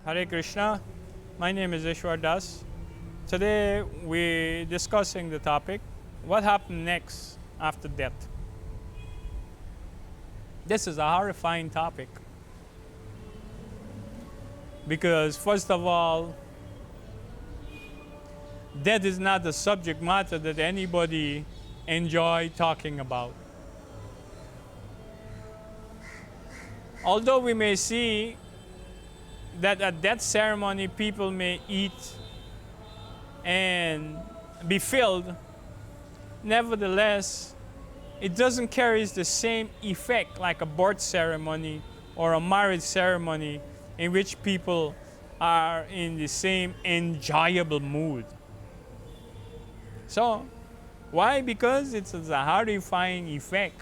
Hare Krishna. My name is Isvara. Today we're discussing the topic, what happened next after death? This is a horrifying topic because first of all, death is not the subject matter that anybody enjoy talking about. Although we may see that at death ceremony people may eat and be filled, nevertheless, it doesn't carry the same effect like a birth ceremony or a marriage ceremony in which people are in the same enjoyable mood. So, why? Because it's a horrifying effect.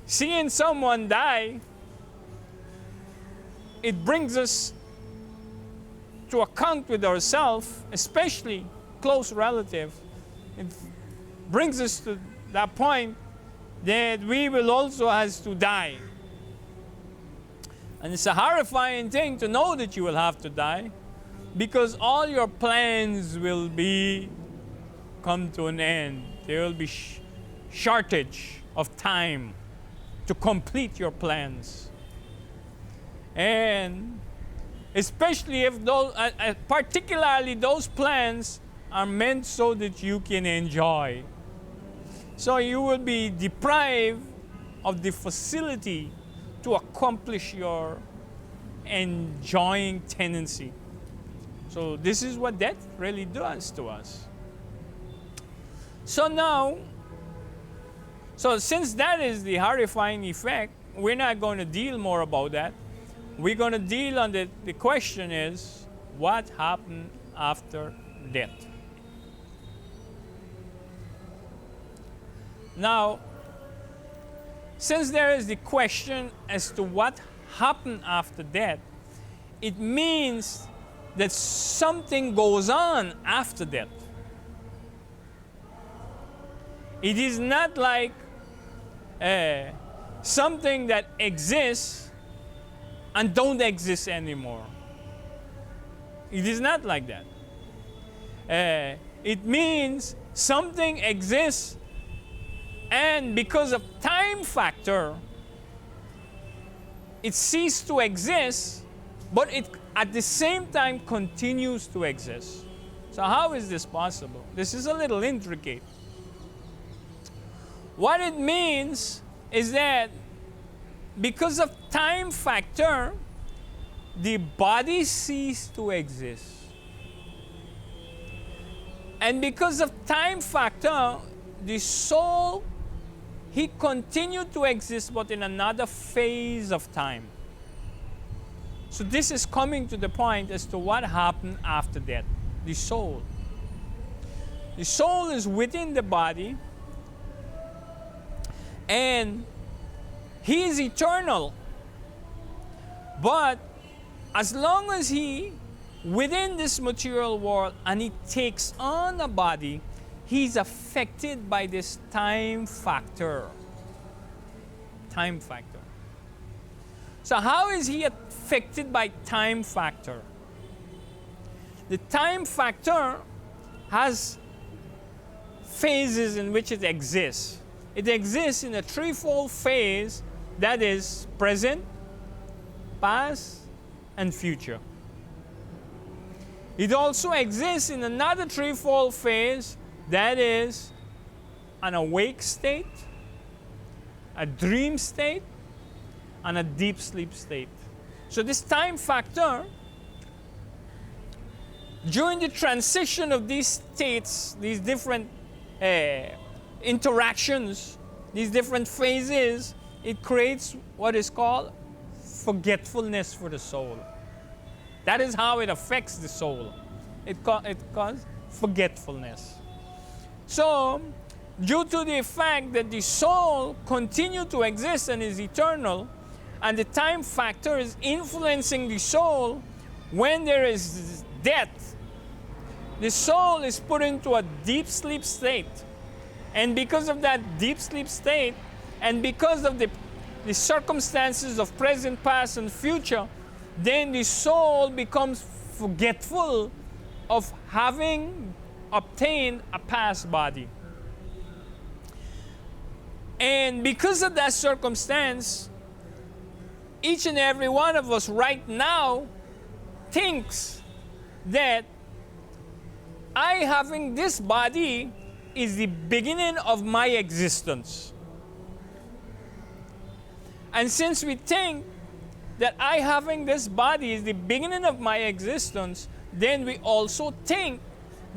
Seeing someone die, it brings us to account with ourselves, especially close relatives. It brings us to that point that we will also have to die. And it's a horrifying thing to know that you will have to die, because all your plans will be come to an end. There will be shortage of time to complete your plans. And especially if those, particularly those plans are meant so that you can enjoy. So you will be deprived of the facility to accomplish your enjoying tendency. So this is what death really does to us. So now, since that is the horrifying effect, we're not going to deal more about that. We're going to deal on the question is, what happened after death? Now, since there is the question as to what happened after death, it means that something goes on after death. It is not like something that exists and don't exist anymore. It is not like that. It means something exists, and because of time factor, it ceased to exist, but it at the same time continues to exist. So how is this possible? This is a little intricate. What it means is that because of time factor, the body ceased to exist. And because of time factor, the soul, he continued to exist but in another phase of time. So this is coming to the point as to what happened after death. The soul. The soul is within the body, and he is eternal. But as long as he within this material world and he takes on a body, he's affected by this time factor. Time factor. So how is he affected by time factor? The time factor has phases in which it exists. It exists in a threefold phase, that is present, past, and future. It also exists in another threefold phase, that is an awake state, a dream state, and a deep sleep state. So this time factor, during the transition of these states, these different interactions, these different phases, it creates what is called forgetfulness for the soul. That is how it affects the soul. It causes forgetfulness. So, due to the fact that the soul continues to exist and is eternal, and the time factor is influencing the soul, when there is death, the soul is put into a deep sleep state. And because of that deep sleep state, and because of the circumstances of present, past, and future, then the soul becomes forgetful of having obtained a past body. And because of that circumstance, each and every one of us right now thinks that I having this body is the beginning of my existence. And since we think that I having this body is the beginning of my existence, then we also think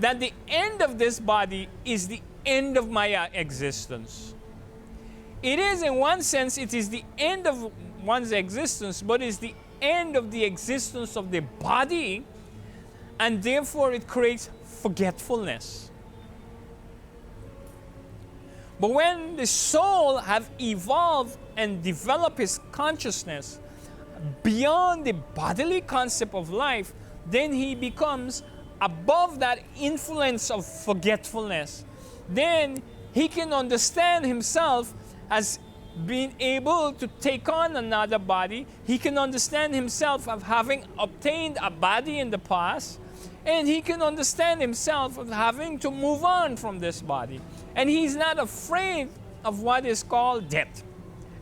that the end of this body is the end of my existence. It is, in one sense, it is the end of one's existence, but it's the end of the existence of the body, and therefore it creates forgetfulness. But when the soul have evolved and developed his consciousness beyond the bodily concept of life, then he becomes above that influence of forgetfulness. Then he can understand himself as being able to take on another body. He can understand himself of having obtained a body in the past, and he can understand himself of having to move on from this body. And he's not afraid of what is called death.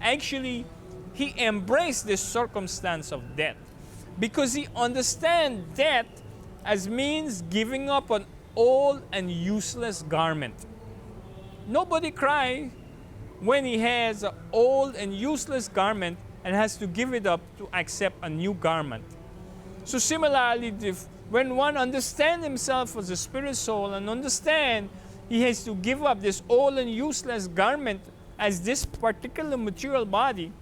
Actually, he embraced this circumstance of death because he understands death as means giving up an old and useless garment. Nobody cries when he has an old and useless garment and has to give it up to accept a new garment. So similarly, when one understands himself as a spirit soul and understand he has to give up this old and useless garment as this particular material body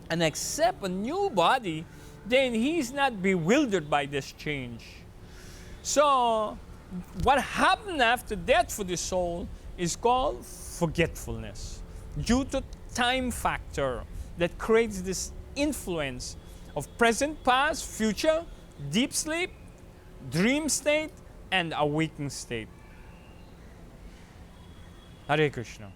and accept a new body, then he's not bewildered by this change. So what happened after death for the soul is called forgetfulness, due to time factor that creates this influence of present, past, future, deep sleep, dream state, and awakened state. Hare Krishna.